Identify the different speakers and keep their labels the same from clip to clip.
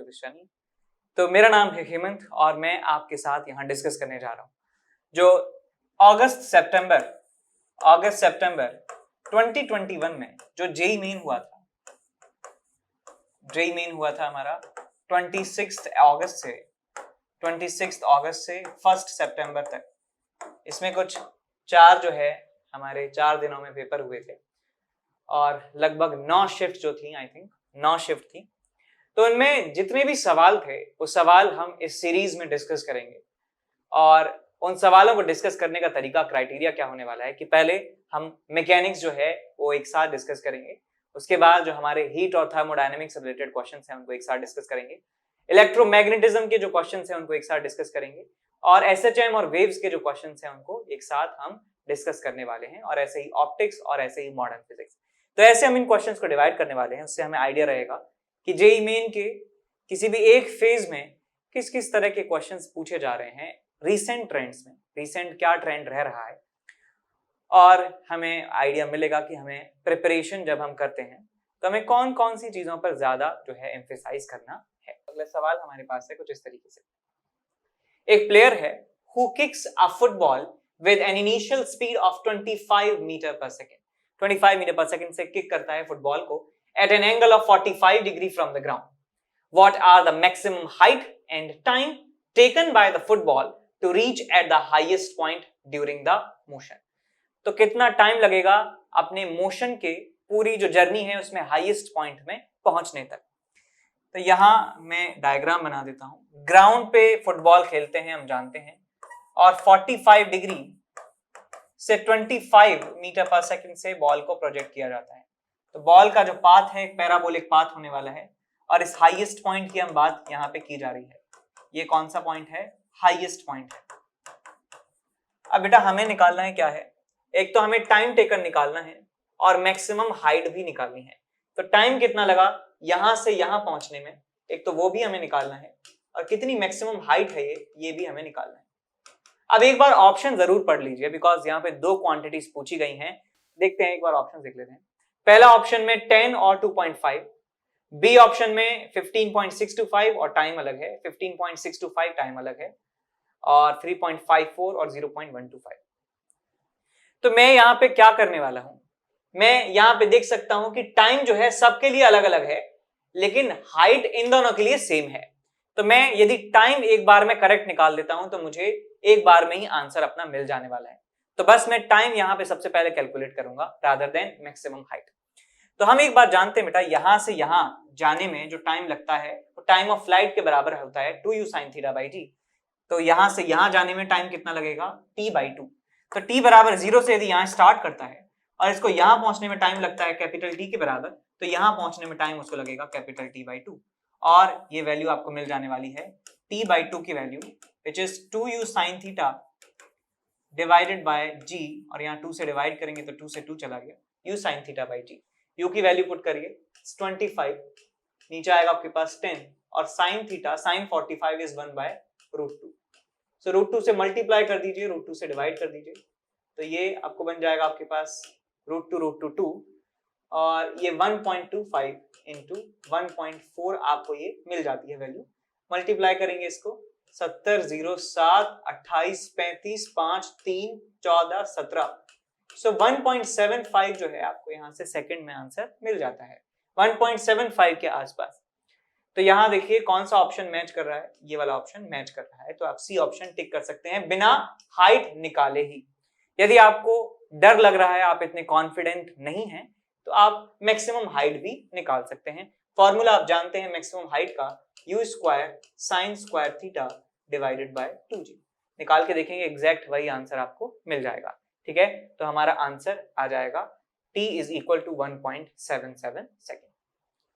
Speaker 1: ज्योतिषानी। तो मेरा नाम है हेमंत और मैं आपके साथ यहाँ डिस्कस करने जा रहा हूँ जो अगस्त सितंबर 2021 में जो जेईई मेन हुआ था हमारा 26 अगस्त से 1 सितंबर तक। इसमें कुछ हमारे 4 दिनों में पेपर हुए थे और लगभग 9 शिफ्ट जो थी, आई थिंक 9 शिफ्ट थी। तो उनमें जितने भी सवाल थे वो सवाल हम इस सीरीज में डिस्कस करेंगे और उन सवालों को डिस्कस करने का तरीका, क्राइटेरिया क्या होने वाला है कि पहले हम मैकेनिक्स जो है वो एक साथ डिस्कस करेंगे, उसके बाद जो हमारे हीट और थर्मोडायनेमिक्स से रिलेटेड क्वेश्चंस हैं उनको एक साथ डिस्कस करेंगे, इलेक्ट्रोमैग्नेटिज्म के जो क्वेश्चंस हैं उनको एक साथ डिस्कस करेंगे और एसएचएम और वेव्स के जो क्वेश्चंस हैं उनको एक साथ हम डिस्कस करने वाले हैं, और ऐसे ही ऑप्टिक्स और ऐसे ही मॉडर्न फिजिक्स। तो ऐसे हम इन क्वेश्चंस को डिवाइड करने वाले हैं, उससे हमें आइडिया रहेगा कि जेईई मेन के किसी भी एक फेज में किस किस तरह के क्वेश्चंस पूछे जा रहे हैं, रीसेंट ट्रेंड्स में रीसेंट क्या ट्रेंड रह रहा है, और हमें आइडिया मिलेगा कि हमें प्रिपरेशन जब हम करते हैं तो हमें कौन कौन सी चीजों पर ज्यादा जो है एम्फेसाइज करना है। अगला सवाल हमारे पास है कुछ इस तरीके से। एक प्लेयर है who kicks a football with an initial speed of 25 meter per second. 25 meter per second से किक करता है फुटबॉल को at an angle of 45 degree from the ground. What are the maximum height and time taken by the football to reach at the highest point during the motion. तो कितना time लगेगा अपने motion के पूरी जो journey है उसमें highest point में पहुंचने तक। तो यहां मैं डायग्राम बना देता हूं। ग्राउंड पे फुटबॉल खेलते हैं हम जानते हैं, और 45 डिग्री से 25 मीटर पर सेकंड से बॉल को प्रोजेक्ट किया जाता है। तो बॉल का जो पाथ है एक पैराबोलिक पाथ होने वाला है, और इस हाईएस्ट पॉइंट की हम बात यहाँ पे की जा रही है। ये कौन सा पॉइंट है? हाईएस्ट पॉइंट है। अब बेटा हमें निकालना है क्या है, एक तो हमें टाइम टेकन निकालना है और मैक्सिमम हाइट भी निकालनी है। तो टाइम कितना लगा यहां से यहां पहुंचने में, एक तो वो भी हमें निकालना है, और कितनी मैक्सिमम हाइट है ये भी हमें निकालना है। अब एक बार ऑप्शन जरूर पढ़ लीजिए, बिकॉज यहाँ पे 2 क्वांटिटीज पूछी गई हैं। देखते हैं, एक बार ऑप्शन देख लेते हैं। पहला ऑप्शन में 10 और 2.5, बी ऑप्शन में 15.625 और टाइम अलग है, 15.625 टाइम अलग है, और 3.54 और 0.125। तो मैं यहाँ पे क्या करने वाला हूं, मैं यहाँ पे देख सकता हूं कि टाइम जो है सबके लिए अलग अलग है, लेकिन हाइट इन दोनों के लिए सेम है। तो मैं यदि टाइम एक बार में करेक्ट निकाल देता हूं तो मुझे एक बार में ही आंसर अपना मिल जाने वाला है। तो बस मैं टाइम यहाँ पे सबसे पहले कैलकुलेट करूंगा रादर देन मैक्सिमम हाइट। तो हम एक बात जानते हैं बेटा, यहां से यहां जाने में जो टाइम लगता है वो टाइम ऑफ फ्लाइट के बराबर होता है 2u sin theta by T. तो यहां से यहां जाने में टाइम कितना लगेगा? t/2। तो t बराबर 0 से यदि यहाँ स्टार्ट करता है और इसको यहां पहुंचने में टाइम लगता है कैपिटल T के बराबर, तो यहां पहुंचने में टाइम उसको लगेगा कैपिटल T/2, और ये वैल्यू आपको मिल जाने वाली है t/2 की value which is 2u sin theta divided by g, और यहाँ 2 से डिवाइड करेंगे तो 2 से 2 चला गया, u sin theta by t। u की वैल्यू पुट करिए 25, नीचे आएगा आपके पास 10, और sin थीटा sin 45 इज 1/√2। सो √2 से मल्टीप्लाई कर दीजिए, √2 से डिवाइड कर दीजिए, तो ये आपको बन जाएगा आपके पास √2 और ये 1.25 इंटू 1.4 आपको ये मिल जाती है वैल्यू। मल्टीप्लाई करेंगे इसको 70 0 7 28 35 5 3 14 17, सो 1.75 जो है आपको यहाँ से सेकंड में आंसर मिल जाता है, 1.75 के आसपास। तो यहां देखिए कौन सा ऑप्शन मैच कर रहा है, ये वाला ऑप्शन मैच कर रहा है, तो आप सी ऑप्शन टिक कर सकते हैं बिना हाइट निकाले ही। यदि आपको डर लग रहा है, आप इतने कॉन्फिडेंट नहीं हैं, तो आप मैक्सिमम हाइट भी निकाल सकते हैं। फॉर्मूला आप जानते हैं मैक्सिमम हाइट का, u² sin square theta divided by 2g। निकाल के देखेंगे एग्जैक्ट वही आंसर आपको मिल जाएगा। ठीक है, तो हमारा आंसर आ जाएगा t is equal to 1.77 second.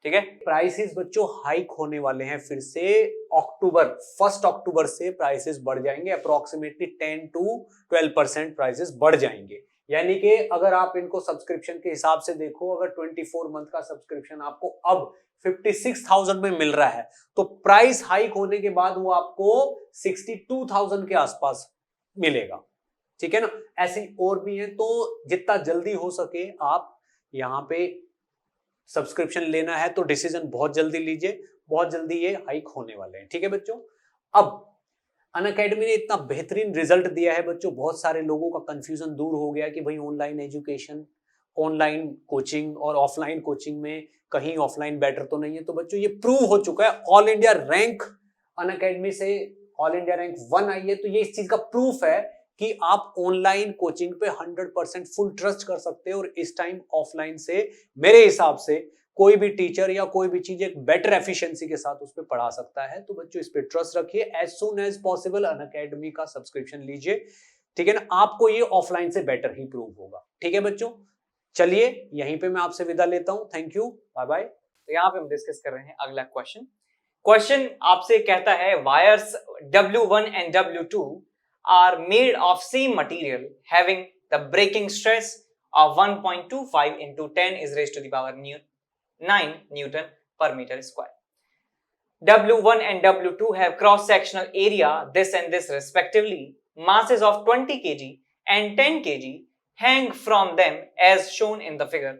Speaker 1: ठीक है,
Speaker 2: प्राइसेस बच्चों हाइक होने वाले हैं फिर से। 1 अक्टूबर से प्राइसेस बढ़ जाएंगे, अप्रोक्सीमेटली 10 to 12% प्राइसेस बढ़ जाएंगे। यानी कि अगर आप इनको सब्सक्रिप्शन के हिसाब से देखो, अगर 24 मंथ का सब्सक्रिप्शन आपको अब 56,000 में मिल रहा है, तो प्राइस हाइक होने के बाद वो आपको 62,000 के आसपास मिलेगा। ठीक है ना, ऐसे और भी है, तो जितना जल्दी हो सके आप यहाँ पे सब्सक्रिप्शन लेना है तो डिसीजन बहुत जल्दी लीजिए, बहुत जल्दी ये हाइक होने वाले हैं। ठीक है बच्चों, अब अनअकैडमी ने इतना बेहतरीन रिजल्ट दिया है बच्चों, बहुत सारे लोगों का कंफ्यूजन दूर हो गया कि भाई ऑनलाइन एजुकेशन, ऑनलाइन कोचिंग और ऑफलाइन कोचिंग में कहीं ऑफलाइन बेटर तो नहीं है। तो बच्चों ये प्रूव हो चुका है, ऑल इंडिया रैंक अनअकैडमी से ऑल इंडिया रैंक 1 आई है। तो ये इस चीज का प्रूफ है कि आप ऑनलाइन कोचिंग पे 100% फुल ट्रस्ट कर सकते हो, और इस टाइम ऑफलाइन से मेरे हिसाब से कोई भी टीचर या कोई भी चीज एक बेटर एफिशिएंसी के साथ उस पर पढ़ा सकता है। तो बच्चों इस पे ट्रस्ट रखिए, as soon as possible Unacademy का सब्सक्रिप्शन लीजिए। ठीक है ना, आपको ये ऑफलाइन से बेटर ही प्रूव होगा। ठीक है बच्चों, चलिए यहीं पे मैं आपसे विदा लेता हूं, थैंक यू, बाय बाय।
Speaker 1: तो यहाँ पे हम डिस्कस कर रहे हैं अगला क्वेश्चन आपसे कहता है wires W1 and W2 are made of same material having the breaking stress of 1.25 into 10 is raised to the power 9 Newton per meter square. W1 and W2 have cross-sectional area this and this respectively. Masses of 20 kg and 10 kg hang from them as shown in the figure.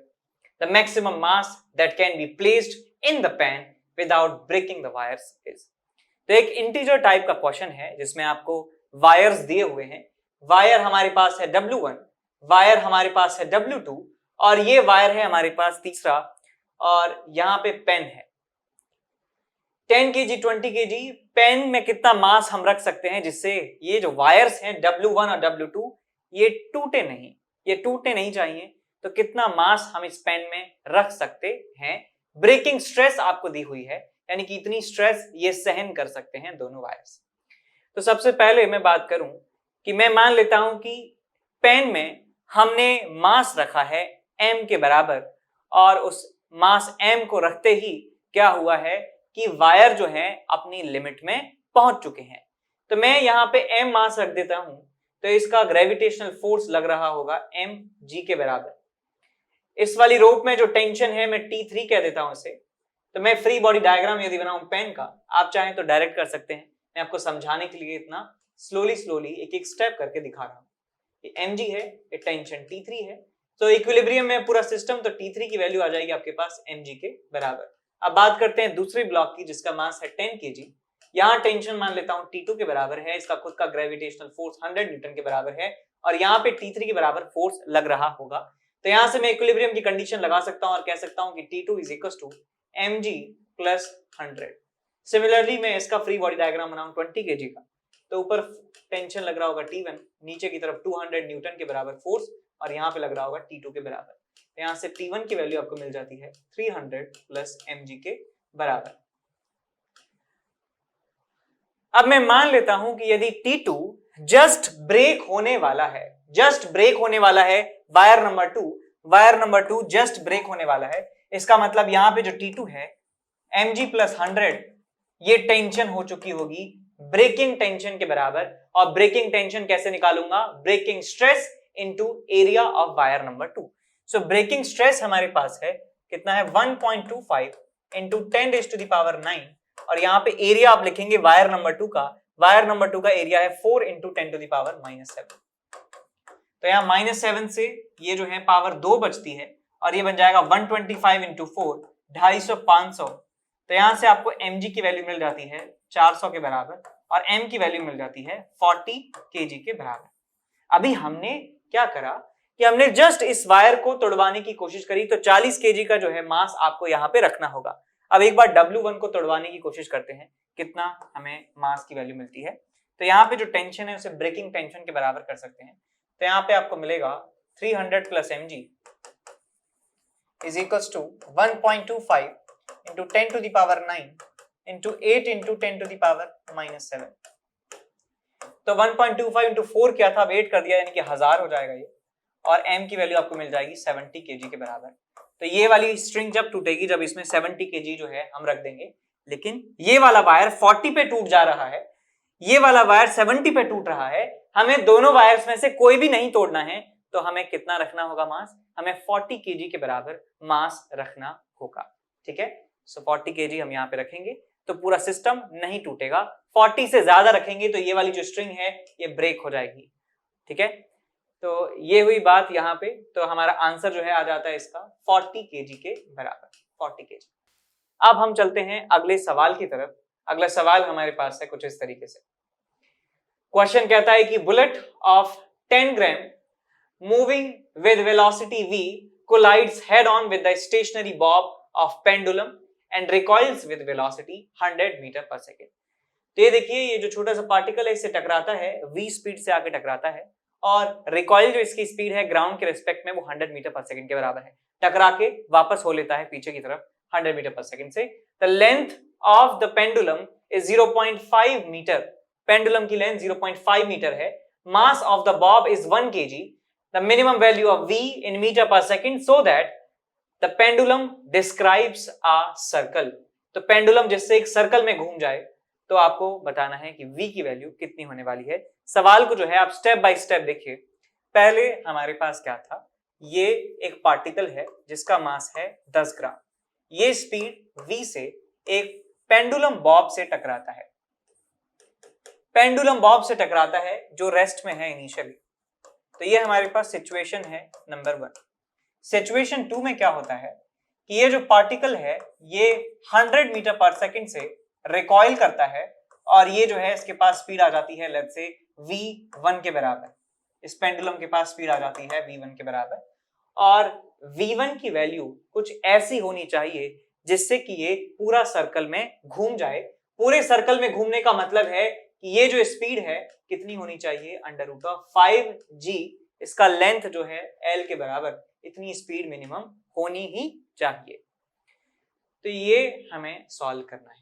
Speaker 1: The maximum mass that can be placed in the pan without breaking the wires is. तो एक integer type का question है जिसमें आपको wires दिए हुए हैं। Wire हमारे पास है W1, वायर हमारे पास है W2 और ये वायर है हमारे पास तीसरा, और यहाँ पे पेन है 10 kg 20 kg। पेन में कितना मास हम रख सकते हैं जिससे ये जो वायर्स हैं W1 और W2 ये टूटे नहीं चाहिए। तो कितना मास हम इस पेन में रख सकते हैं। ब्रेकिंग स्ट्रेस आपको दी हुई है, यानी कि इतनी स्ट्रेस ये सहन कर सकते हैं दोनों वायर्स। तो सबसे पहले मैं बात करूं कि मैं मान लेता हूं कि पेन में हमने मास रखा है m के बराबर, और उस मास m को रखते ही क्या हुआ है कि वायर जो है अपनी लिमिट में पहुंच चुके हैं। तो मैं यहाँ पे m मास रख देता हूं, तो इसका ग्रेविटेशनल फोर्स लग रहा होगा mg के बराबर। इस वाली रोप में जो टेंशन है मैं T3 कह देता हूं इसे। तो मैं फ्री बॉडी डायग्राम यदि बनाऊं पेन का, आप चाहें तो डायरेक्ट कर सकते हैं, मैं आपको समझाने के लिए इतना स्लोली एक एक स्टेप करके दिखा रहा हूं। ये mg है, ये टेंशन T3 है, तो इक्विलिब्रियम में पूरा सिस्टम, तो T3 की वैल्यू आ जाएगी आपके पास mg के बराबर। अब बात करते हैं दूसरी ब्लॉक की जिसका मास है 10 kg। यहाँ टेंशन मान लेता हूं T2 के बराबर है, इसका खुद का ग्रेविटेशनल फोर्स 100 न्यूटन के बराबर है, और यहाँ पे T3 के बराबर फोर्स लग रहा होगा। तो यहां से मैं इक्विलिब्रियम की कंडीशन लगा सकता हूं और कह सकता हूं कि T2 is equal to mg plus 100। Similarly मैं इसका फ्री बॉडी डायग्राम बनाऊं 20 kg का, तो ऊपर टेंशन लग रहा होगा T1, नीचे की तरफ 200 न्यूटन के बराबर फोर्स, और यहाँ पे लग रहा होगा T2 के बराबर। तो यहाँ से T1 की वैल्यू आपको मिल जाती है 300 प्लस mg के बराबर। अब मैं मान लेता हूं कि यदि T2 जस्ट ब्रेक होने वाला है, वायर नंबर 2 जस्ट ब्रेक होने वाला है, इसका मतलब यहां पे जो T2 है mg प्लस 100 ये टेंशन हो चुकी होगी ब्रेकिंग टेंशन के बराबर। और ब्रेकिंग टेंशन कैसे निकालूंगा? Breaking stress into area of wire number 2। So breaking stress हमारे पास है कितना है 1.25 into 10 raise to the power 9, और यहाँ पे एरिया आप लिखेंगे वायर नंबर 2 का एरिया है 4 इंटू 10 टू द पावर -7। तो यहाँ -7 से ये जो है पावर 2 बचती है, और ये बन जाएगा 125 इंटू 4, 250 500। तो यहाँ से आपको mg की वैल्यू मिल जाती है 400 के बराबर, और m की वैल्यू मिल जाती है 40 kg के बराबर। अभी हमने क्या करा कि हमने जस्ट इस वायर को तोड़वाने की कोशिश करी, तो 40 kg का जो है मास आपको यहाँ पे रखना होगा। अब एक बार W1 को तोड़वाने की कोशिश करते हैं, कितना हमें मास की वैल्यू मिलती है। तो यहाँ पे जो टेंशन है उसे ब्रेकिंग टेंशन के बराबर कर सकते हैं। तो यहाँ पे आपको मिलेगा 300 plus mg is equals to 1.25 into 10 to the power 9 into 8 into 10 to the power -7। तो 1.25 इंटू 4 क्या था, 8 कर दिया, यानी कि 1000 हो जाएगा ये, और m की वैल्यू आपको मिल जाएगी 70 kg के बराबर। तो ये वाली स्ट्रिंग जब टूटेगी, जब इसमें 70 kg जो है हम रख देंगे, लेकिन ये वाला वायर 40 पे टूट जा रहा है, ये वाला वायर 70 पे टूट रहा है, हमें दोनों वायर्स में से कोई भी नहीं तोड़ना है। तो हमें कितना रखना होगा मास? हमें 40 kg के बराबर मास रखना होगा। ठीक है, सो 40 kg हम यहाँ पे रखेंगे तो पूरा सिस्टम नहीं टूटेगा। 40 से ज्यादा रखेंगे तो ये वाली जो स्ट्रिंग है ये ब्रेक हो जाएगी। ठीक है, तो ये हुई बात यहाँ पे। तो हमारा आंसर जो है आ जाता है इसका 40 kg के बराबर, 40 kg। अब हम चलते हैं अगले सवाल की तरफ। अगला सवाल हमारे पास है कुछ इस तरीके से। क्वेश्चन कहता है कि bullet of 10 gram moving with velocity v collides head on with the stationary bob of pendulum and recoils with velocity 100 metre per second. तो ये देखिए, ये जो छोटा सा पार्टिकल है इससे टकराता है, v स्पीड से आके टकराता है, और रिकॉइल जो इसकी स्पीड है ग्राउंड के रिस्पेक्ट में वो 100 मीटर पर सेकेंड के बराबर है। टकरा के वापस हो लेता है पीछे की तरफ 100 मीटर पर सेकेंड से। The length of the pendulum is 0.5 meter. Pendulum की लेंथ 0.5 मीटर है। Mass of the bob is 1 kg। The minimum value of v in meter per second so that the pendulum describes a circle। तो pendulum जिससे एक circle में घूम जाए तो आपको बताना है कि v की वैल्यू कितनी होने वाली है। सवाल को जो है आप स्टेप बाय स्टेप देखिए। पहले हमारे पास क्या था, ये एक पार्टिकल है जिसका मास है 10 ग्राम। ये स्पीड v से एक पेंडुलम बॉब से टकराता है। पेंडुलम बॉब से टकराता है जो रेस्ट में है इनिशियली। तो ये हमारे पास सिचुएशन है नंबर 1। सिचुएशन 2 में क्या होता है कि ये जो पार्टिकल है ये 100 मीटर पर सेकंड से रिकॉइल करता है, और ये जो है इसके पास स्पीड आ जाती है लेट्स से v1 के बराबर। इस पेंडुलम के पास स्पीड आ जाती है v1 के बराबर, और v1 की वैल्यू कुछ ऐसी होनी चाहिए जिससे कि ये पूरा सर्कल में घूम जाए। पूरे सर्कल में घूमने का मतलब है कि ये जो स्पीड है कितनी होनी चाहिए, √5g। इसका लेंथ जो है l के बराबर, इतनी स्पीड मिनिमम होनी ही चाहिए। तो ये हमें सॉल्व करना है।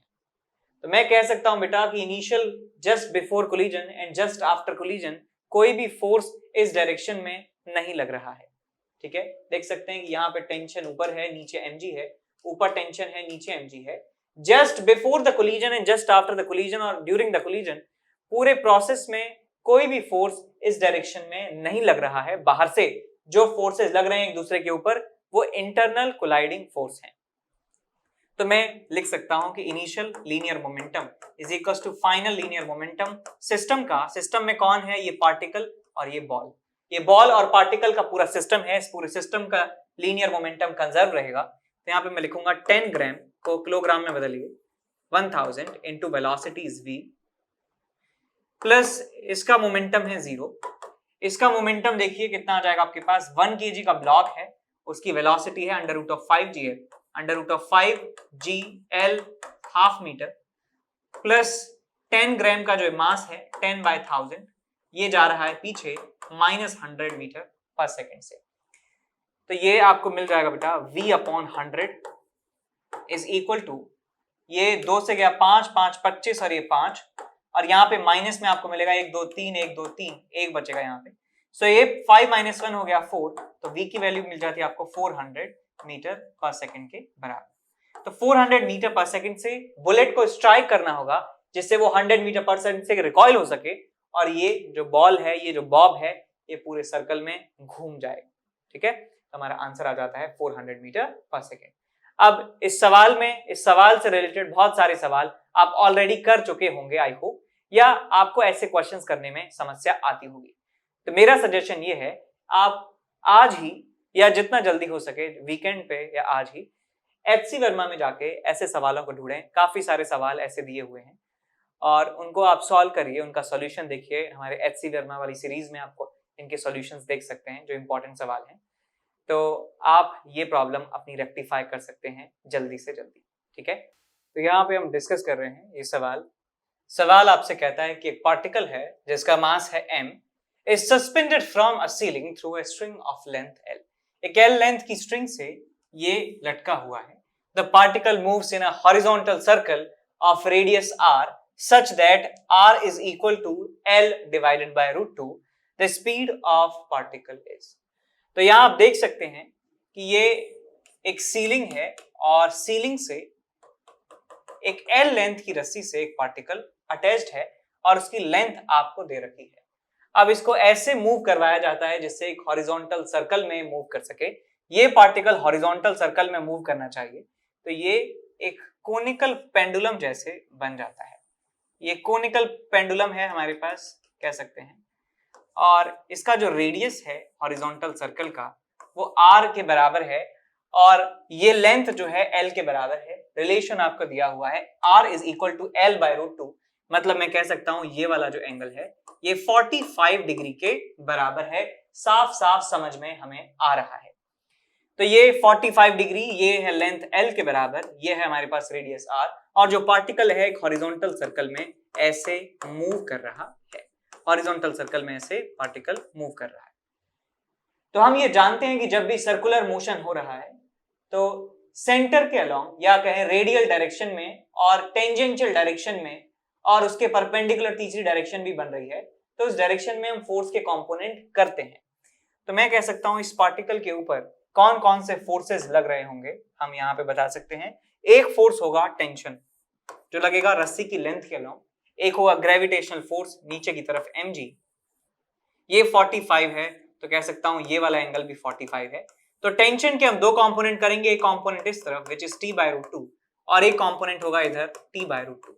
Speaker 1: तो मैं कह सकता हूं बेटा कि initial just before collision and just after collision कोई भी फोर्स इस डायरेक्शन में नहीं लग रहा है। ठीक है, देख सकते हैं कि यहाँ पे टेंशन ऊपर है, नीचे mg है, ऊपर टेंशन है, नीचे mg है। Just before the collision and just after the collision और ड्यूरिंग द कोलिजन पूरे प्रोसेस में कोई भी फोर्स इस डायरेक्शन में नहीं लग रहा है। बाहर से जो फोर्सेस लग रहे हैं एक दूसरे के ऊपर वो इंटरनल कोलाइडिंग फोर्स हैं। तो मैं लिख सकता हूं कि initial linear momentum is equals to final linear momentum system का। सिस्टम में कौन है, ये पार्टिकल और ये बॉल। ये बॉल और पार्टिकल का पूरा सिस्टम है। इस पूरे सिस्टम का लीनियर मोमेंटम कंजर्व रहेगा। तो यहाँ पे मैं लिखूंगा 10 ग्राम को किलोग्राम में बदलिए, 1000 into velocity is v plus इसका मोमेंटम है 0। इसका मोमेंटम देखिए कितना आ जाएगा आपके पास, 1 kg का ब्लॉक है, उसकी वेलोसिटी है √5gl, √5gl half metre, plus 10 ग्राम का जो मास है 10/1000, ये जा रहा है पीछे -100 मीटर पर सेकेंड से। तो ये आपको मिल जाएगा बेटा v/100 इज इक्वल टू, ये 2 से गया 5, 5 25 और ये 5, और यहाँ पे माइनस में आपको मिलेगा 1 2 3 1 2 3, एक बचेगा यहाँ पे। सो ये 5 - 1 हो गया 4, तो v की वैल्यू मिल जाती है आपको 400 मीटर पर सेकंड के बराबर। तो 400 मीटर पर सेकंड से बुलेट को स्ट्राइक करना होगा जिससे वो 100 मीटर पर सेकंड से रिकॉइल हो सके, और ये जो बॉल है, ये जो बॉब है, ये पूरे सर्कल में घूम जाए। ठीक है, तो हमारा आंसर आ जाता है 400 मीटर पर सेकेंड। अब इस सवाल में, इस सवाल से रिलेटेड बहुत सारे सवाल आप ऑलरेडी कर चुके होंगे आई होप, या आपको ऐसे क्वेश्चंस करने में समस्या आती होगी। तो मेरा सजेशन ये है, आप आज ही या जितना जल्दी हो सके वीकेंड पे या आज ही HC वर्मा में जाके ऐसे सवालों को ढूंढें। काफी सारे सवाल ऐसे दिए हुए हैं और उनको आप सॉल्व करिए, उनका सॉल्यूशन देखिए। हमारे HC वर्मा वाली सीरीज में आपको इनके सॉल्यूशंस देख सकते हैं जो इंपॉर्टेंट सवाल हैं। तो आप ये प्रॉब्लम अपनी रेक्टिफाई कर सकते हैं जल्दी से जल्दी। ठीक है, तो यहाँ पे हम डिस्कस कर रहे हैं ये सवाल आपसे कहता है कि एक पार्टिकल है जिसका मास है m is suspended from a ceiling through a string of length L। एक L लेंथ की स्ट्रिंग से ये लटका हुआ है। The particle moves in a horizontal circle of radius r such that r is equal to L divided by √2। The speed of particle is। तो यहाँ आप देख सकते हैं कि ये एक सीलिंग है और सीलिंग से एक L लेंथ की रस्सी से एक पार्टिकल अटैच्ड है और उसकी लेंथ आपको दे रखी है। अब इसको ऐसे मूव करवाया जाता है जिससे एक हॉरिजॉन्टल सर्कल में मूव कर सके। ये पार्टिकल हॉरिजॉन्टल सर्कल में मूव करना चाहिए, तो ये एक कोनिकल पेंडुलम जैसे बन जाता है। ये कोनिकल पेंडुलम है हमारे पास, कह सकते हैं, और इसका जो रेडियस है हॉरिजॉन्टल सर्कल का वो r के बराबर है और ये लेंथ जो है l के बराबर है। रिलेशन आपको दिया हुआ है r is equal to l/√2, मतलब मैं कह सकता हूं ये वाला जो एंगल है ये 45 डिग्री के बराबर है। साफ साफ समझ में हमें आ रहा है। तो ये 45 डिग्री, ये है लेंथ l के बराबर, ये है हमारे पास रेडियस r, और जो पार्टिकल है एक हॉरिजॉन्टल सर्कल में ऐसे मूव कर रहा है। हॉरिजॉन्टल सर्कल में ऐसे पार्टिकल मूव कर रहा है। तो हम ये जानते हैं कि जब भी सर्कुलर मोशन हो रहा है तो सेंटर के अलोंग या कहें रेडियल डायरेक्शन में और टेंजेंशियल डायरेक्शन में और उसके परपेंडिकुलर तीसरी डायरेक्शन भी बन रही है, तो उस डायरेक्शन में हम फोर्स के कंपोनेंट करते हैं। तो मैं कह सकता हूं इस पार्टिकल के ऊपर कौन कौन से फोर्सेस लग रहे होंगे, हम यहां पे बता सकते हैं। एक फोर्स होगा टेंशन, जो लगेगा रस्सी की लेंथ के अलोंग। एक होगा ग्रेविटेशनल फोर्स नीचे की तरफ mg, ये 45 है, तो कह सकता हूं ये वाला एंगल भी 45 है। तो टेंशन के हम दो कंपोनेंट करेंगे, एक कंपोनेंट इस तरफ विच इज t/√2 और एक कंपोनेंट होगा इधर t/√2।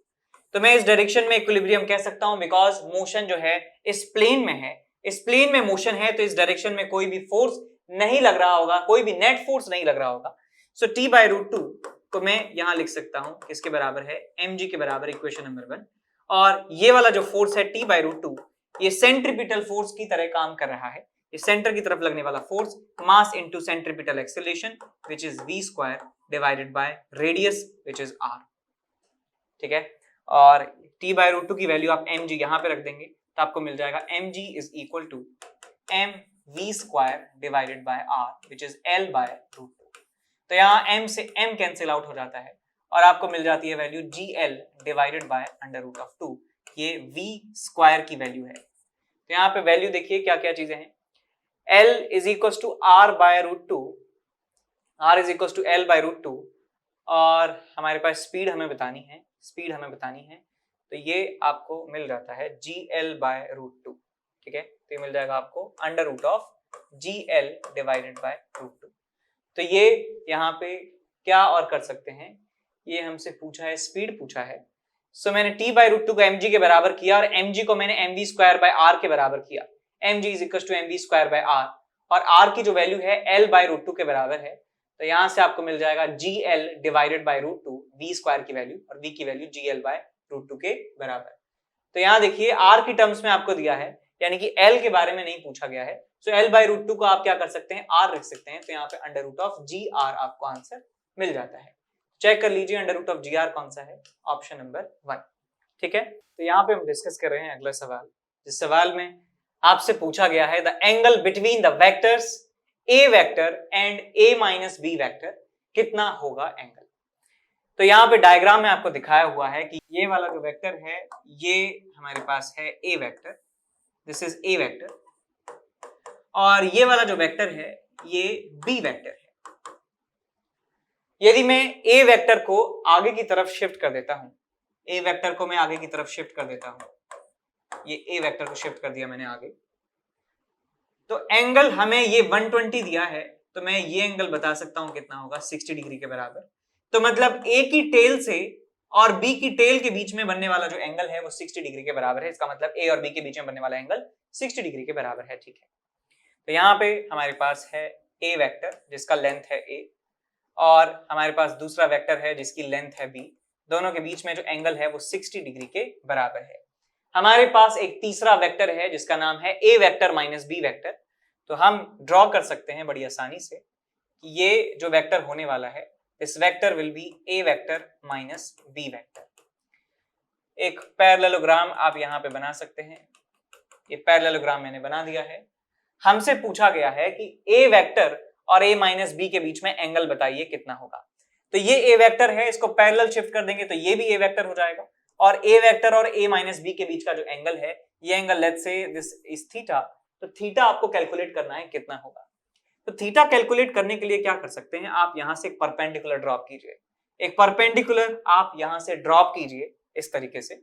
Speaker 1: तो मैं इस डायरेक्शन में इक्विलिब्रियम कह सकता हूं बिकॉज मोशन जो है इस प्लेन में है, इस प्लेन में मोशन है, तो इस डायरेक्शन में कोई भी फोर्स नहीं लग रहा होगा, कोई भी नेट फोर्स नहीं लग रहा होगा। सो t/√2 को मैं यहां लिख सकता हूं किसके बराबर है, mg के बराबर, इक्वेशन नंबर 1। और ये वाला जो फोर्स है t/√2 ये सेंट्रीपिटल फोर्स की तरह काम कर रहा है। इस सेंटर की तरफ लगने वाला force mass into centripetal acceleration which is v² divided by radius which is r। ठीक है, और t/√2 की वैल्यू आप mg यहां पे रख देंगे तो आपको मिल जाएगा mg is equal to mv² divided by r which is l/√2। तो यहाँ m से m कैंसिल आउट हो जाता है और आपको मिल जाती है वैल्यू gl डिवाइडेड बाय √2। ये v² की वैल्यू है। तो यहाँ पे वैल्यू देखिए क्या क्या चीजें हैं। L is equal to r/√2, r is equal to l/√2, और हमारे पास स्पीड हमें बतानी है, तो ये आपको मिल जाता है gl/√2। ठीक है, तो ये मिल जाएगा आपको √gl डिवाइडेड बाय √2। तो ये यहाँ पे क्या और कर सकते हैं, ये हमसे पूछा है, स्पीड पूछा है। सो मैंने t/√2 को mg के बराबर किया और mg को मैंने mv²/r के बराबर किया। mg is equal to mv²/r और r की जो वैल्यू है l/√2 के बराबर है, तो यहां से आपको मिल जाएगा gl डिवाइडेड बाय √2, v² की वैल्यू और v की वैल्यू gl/√2 के बराबर। तो यहाँ देखिए r की टर्म्स में आपको दिया है, यानी कि l के बारे में नहीं पूछा गया है। सो l/√2 को आप क्या कर सकते हैं, r रख सकते हैं, तो यहाँ पे √gr आपको आंसर मिल जाता है। चेक कर लीजिए √gr कौन सा है, ऑप्शन नंबर 1। ठीक है, तो यहाँ पे हम डिस्कस कर रहे हैं अगला सवाल, जिस सवाल में आपसे पूछा गया है the angle between the vectors a vector and a - b vector कितना होगा एंगल। तो यहाँ पे डायग्राम में आपको दिखाया हुआ है कि ये वाला जो वेक्टर है ये हमारे पास है a vector, this is a vector, और ये वाला जो वेक्टर है ये b वेक्टर है। यदि मैं a वेक्टर को आगे की तरफ शिफ्ट कर देता हूं, a वेक्टर को मैं आगे की तरफ शिफ्ट कर देता हूं, ये a वेक्टर को शिफ्ट कर दिया मैंने आगे, तो एंगल हमें ये 120 दिया है, तो मैं ये एंगल बता सकता हूं कितना होगा, 60 डिग्री के बराबर। तो मतलब a की टेल से और b की टेल के बीच में बनने वाला जो एंगल है वो 60 डिग्री के बराबर है। इसका मतलब a और b के बीच में बनने वाला एंगल 60 डिग्री के बराबर है। ठीक है, तो यहाँ पे हमारे पास है a वेक्टर जिसका लेंथ है a, और हमारे पास दूसरा वेक्टर है जिसकी लेंथ है b। दोनों के बीच में जो एंगल है वो 60 डिग्री के बराबर है। हमारे पास एक तीसरा वेक्टर है जिसका नाम है a vector minus b vector. तो हम ड्रॉ कर सकते हैं बड़ी आसानी से कि ये जो वेक्टर होने वाला है, this vector will be a vector minus b vector. एक पैरेललोग्राम आप यहाँ पे बना सकते हैं, ये पैरेललोग्राम मैंने बना दिया है। हमसे पूछा गया है कि a वेक्टर और a माइनस b के बीच में एंगल बताइए कितना होगा। तो ये a वेक्टर है, इसको पैरेलल शिफ्ट कर देंगे तो ये भी a वेक्टर हो जाएगा, और a वेक्टर और a माइनस b के बीच का जो एंगल है ये angle let's say this is theta. तो थीटा आपको कैलकुलेट करना है कितना होगा। तो थीटा कैलकुलेट करने के लिए क्या कर सकते हैं, आप यहां से एक परपेंडिकुलर ड्रॉप कीजिए, एक परपेंडिकुलर आप यहां से ड्रॉप कीजिए इस तरीके से।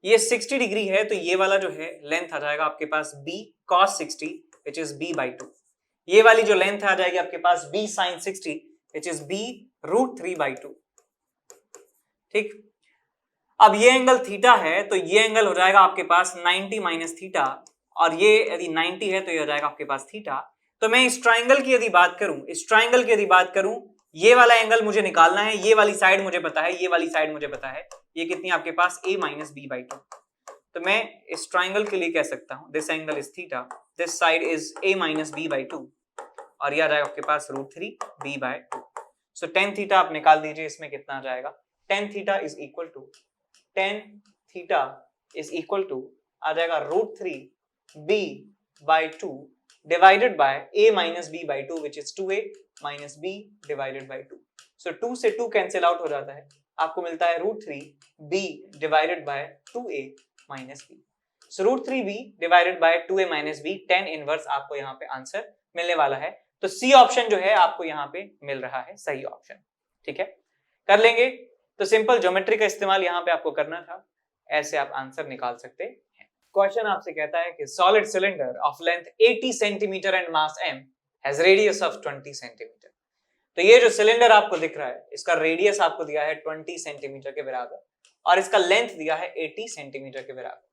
Speaker 1: ये 60 डिग्री है, तो ये वाला जो है लेंथ आ जाएगा आपके पास b cos 60 which is b/2। ये वाली जो लेंथ आ जाएगी आपके पास b sin 60 which is b√3/2। ठीक, अब ये एंगल थीटा है, तो ये एंगल हो जाएगा आपके पास 90 - थीटा और ये यदि 90 है तो ये हो जाएगा आपके पास थीटा। तो मैं इस ट्राइंगल की यदि बात करूं, ये वाला एंगल मुझे निकालना है, ये वाली साइड मुझे पता है, ये वाली साइड मुझे पता है, ये कितनी आपके पास a minus B by two. तो मैं इस ट्राइंगल के लिए कह सकता हूं this angle is theta, this side is a minus B by two, और ये आ जाएगा आपके पास √3 b by two. So tan theta आप निकाल दीजिए, इसमें कितना आ जाएगा, tan theta is equal to आ जाएगा √3 b by two divided by a माइनस b by two which is 2a minus b divided by 2। सो 2 से 2 कैंसिल आउट हो जाता है, आपको मिलता है √3 b divided by 2a minus b। So √3b divided by 2a minus b, tan inverse आपको यहाँ पे आंसर मिलने वाला है। तो सी ऑप्शन जो है आपको यहाँ पे मिल रहा है सही ऑप्शन। ठीक है, कर लेंगे। तो सिंपल ज्योमेट्री का इस्तेमाल यहाँ पे आपको करना था, ऐसे आप आंसर निकाल सकते हैं। क्वेश्चन आपसे कहता है कि solid cylinder of length 80 centimetre and mass m has radius of 20 centimetre. तो ये जो सिलेंडर आपको दिख रहा है, इसका रेडियस आपको दिया है 20 सेंटीमीटर के बराबर और इसका लेंथ दिया है 80 सेंटीमीटर के बराबर।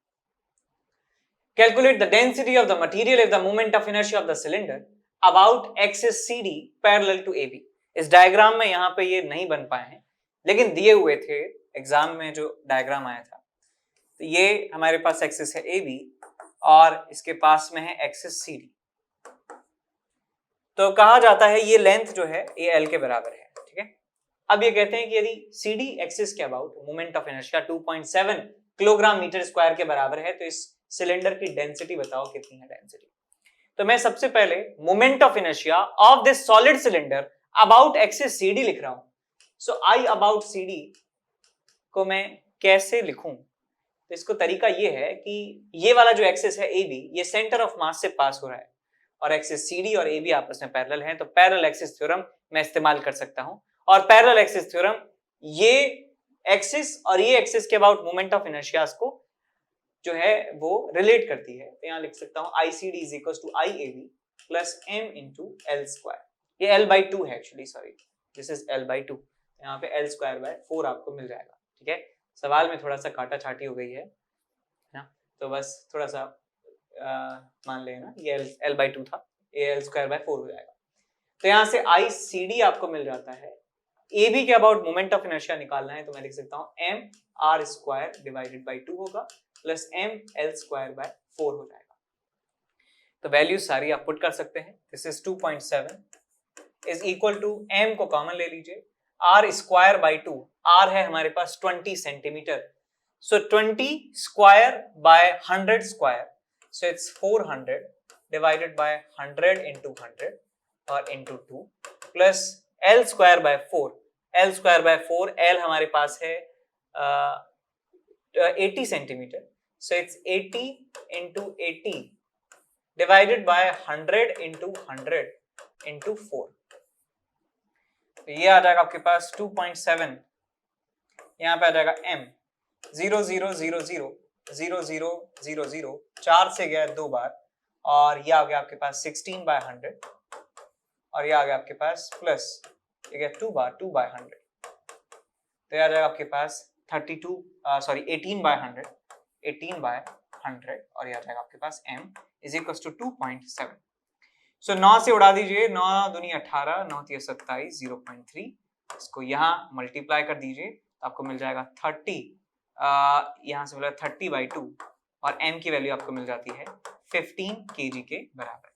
Speaker 1: Calculate the density of the material if the moment of inertia of the cylinder about axis CD parallel to AB। इस डायग्राम में यहाँ पे ये नहीं बन पाए हैं, लेकिन दिए हुए थे एग्जाम में जो डायग्राम आया था। तो ये हमारे पास एक्सिस है AB और इसके पास में है एक्सिस CD। तो कहा जाता है ये लेंथ जो है ये L के बराबर है। ठीक है, अब ये कहते हैं कि यदि CD एक्सिस के about moment of inertia 2.7 kilogram meter square के बराबर है, तो इस सिलेंडर की डेंसिटी बताओ कितनी है डेंसिटी। तो मैं सबसे पहले moment of inertia of this solid cylinder about axis CD लिख रहा हूं। सो I अबाउट CD को मैं कैसे लिखूं, तो इसको तरीका ये है कि ये वाला जो एक्सिस है AB, ये सेंटर ऑफ मास से पास हो रहा है और एक्सिस CD और AB आपस में पैरेलल हैं, तो पैरेलल एक्सिस थ्योरम मैं इस्तेमाल कर सकता हूं। और पैरेलल एक्सिस थ्योरम ये एक्सिस और ये एक्सिस के अबाउट मोमेंट ऑफ इनर्शिया को जो है वो रिलेट करती है। तो यहां लिख सकता हूं ICD is equal to IAB plus m into L square. ये L बाई 2 है actually, sorry this is L by 2। यहाँ पे L स्क्वायर बाय 4 आपको मिल जाएगा। ठीक है, सवाल में थोड़ा सा काटा छाटी हो गई है ना, तो बस थोड़ा सा मान लेना, ये L बाई 2 था, ये L स्क्वायर बाय 4 हो जाएगा। तो यहाँ से ICD आपको मिल जाता है। AB के अबाउट मोमेंट ऑफ इनर्शिया निकालना है, तो मैं लिख सकता हूँ m r square divided by 2 होगा plus m L square by 4 हो जाएगा। तो वैल्यू सारी आप पुट कर सकते हैं। This is 2.7 is equal to m को कॉमन ले लीजिए, r स्क्वायर बाई 2, r है हमारे पास 20 centimeter, so 20 square by 100 square, so it's 400 divided by 100 into 100 और into 2 plus L square by 4, L square by 4, L हमारे पास है 80 centimeter, so it's 80 into 80 divided by 100 into 100 into 4। तो ये आ जाएगा आपके पास 2.7, यहाँ पे आ जाएगा m 0 0 0 0 0 0 0 0, 4 से गया 2 बार, और ये आ गया आपके पास 16 by 100 और ये आ गया आपके पास प्लस ये गया 2 बार 2 by 100, तो ये आ जाएगा आपके पास 18 by 100 और ये आ जाएगा आपके पास m इज इक्वल टू 2.7। सो 9 से उड़ा दीजिए, 9 दूनी 18, 9 3 27, 0.3, इसको यहाँ मल्टीप्लाई कर दीजिए तो आपको मिल जाएगा 30, यहाँ से मिला 30 by 2 और m की वैल्यू आपको मिल जाती है 15 kg के बराबर।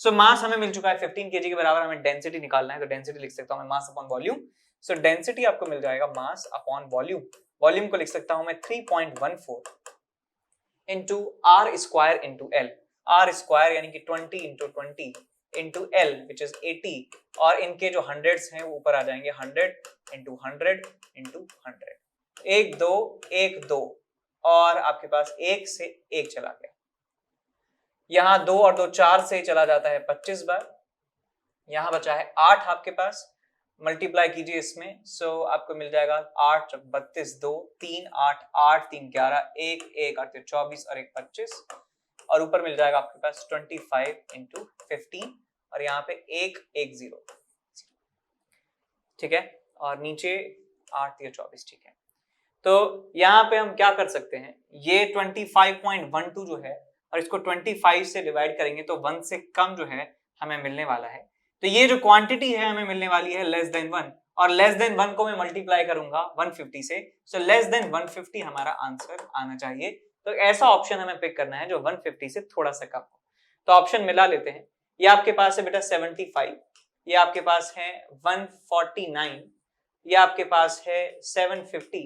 Speaker 1: सो मास हमें मिल चुका है 15 kg के बराबर, हमें डेंसिटी निकालना है, तो डेंसिटी लिख सकता हूँ मैं मास अपॉन वॉल्यूम। सो डेंसिटी आपको मिल जाएगा मास अपॉन वॉल्यूम, वॉल्यूम को लिख सकता हूं मैं 3.14 into r square into L, r square यानी कि 20 into 20 into L which is 80, और इनके जो हंड्रेड्स हैं वो ऊपर आ जाएंगे 100 इंटू 100 इंटू 100, 1 2 1 2 और आपके पास 1 से 1 चला गया, यहाँ 2 और 2 4 से चला जाता है 25 बार, यहाँ बचा है 8 आपके पास, मल्टीप्लाई कीजिए इसमें, सो आपको मिल जाएगा 8 32 2 3 8 8 3 11 1 1 8 24 और 1 25, और ऊपर मिल जाएगा आपके पास 25 इंटू 15 और यहाँ पे 1 1 0, ठीक है, और नीचे 8 3 24, ठीक है। तो यहाँ पे हम क्या कर सकते हैं, ये 25.12 जो है और इसको 25 से डिवाइड करेंगे तो 1 से कम जो है हमें मिलने वाला है। तो ये जो क्वांटिटी है हमें मिलने वाली है लेस देन 1, और लेस देन 1 को मैं मल्टीप्लाई करूंगा 150 से, सो लेस देन 150 हमारा आंसर आना चाहिए। तो ऐसा ऑप्शन हमें पिक करना है जो 150 से थोड़ा सा कम हो। तो ऑप्शन मिला लेते हैं। ये आपके पास है बेटा 75, ये आपके पास है 149, ये आपके पास है 750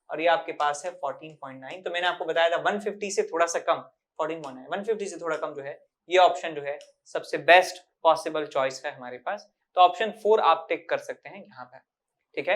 Speaker 1: और ये आपके पास है 14.9। तो मैंने आपको बताया था 150 से थोड़ा सा कम 14.9, 150 से थोड़ा कम जो है ये ऑप्शन जो है सबसे बेस्ट पॉसिबल चॉइस है हमारे पास। तो ऑप्शन 4 आप टिक कर सकते हैं यहाँ पर, ठीक है।